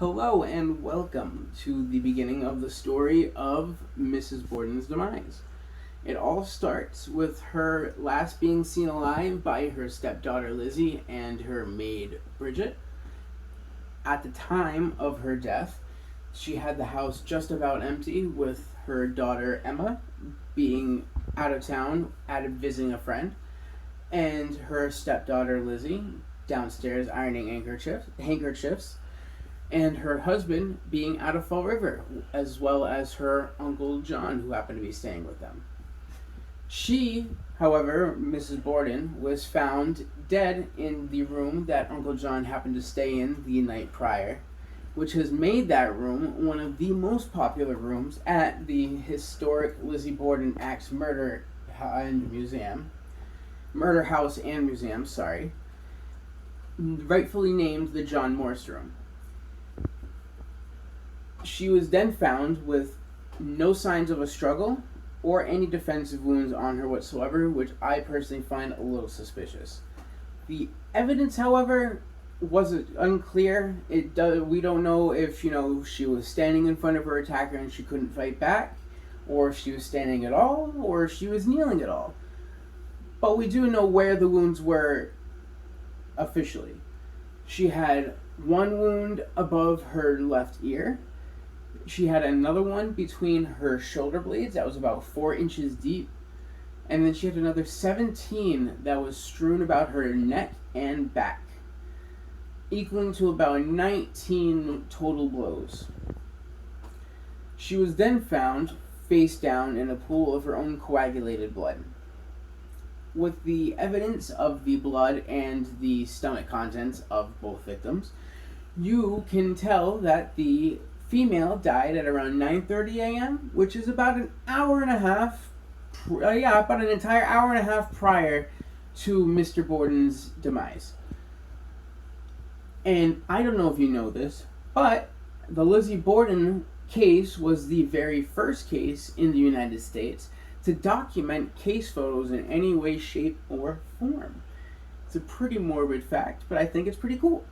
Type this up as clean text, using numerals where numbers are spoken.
Hello and welcome to the beginning of the story of Mrs. Borden's demise. It all starts with her last being seen alive by her stepdaughter Lizzie and her maid Bridget. At the time of her death, she had the house just about empty, with her daughter Emma being out of town visiting a friend, and her stepdaughter Lizzie downstairs ironing handkerchiefs, and her husband being out of Fall River, as well as her Uncle John, who happened to be staying with them. She, however, Mrs. Borden, was found dead in the room that Uncle John happened to stay in the night prior, which has made that room one of the most popular rooms at the historic Lizzie Borden Axe Murder House and Museum, rightfully named the John Morse Room. She was then found with no signs of a struggle or any defensive wounds on her whatsoever, which I personally find a little suspicious. The evidence, however, was unclear. We don't know if she was standing in front of her attacker and she couldn't fight back, or if she was standing at all, or if she was kneeling at all. But we do know where the wounds were officially. She had one wound above her left ear. She had another one between her shoulder blades that was about 4 inches deep. And then she had another 17 that was strewn about her neck and back, equaling to about 19 total blows. She was then found face down in a pool of her own coagulated blood. With the evidence of the blood and the stomach contents of both victims, you can tell that the female died at around 9:30 a.m., which is about an hour and a half, about an entire hour and a half prior to Mr. Borden's demise. And I don't know if you know this, but the Lizzie Borden case was the very first case in the United States to document case photos in any way, shape, or form. It's a pretty morbid fact, but I think it's pretty cool.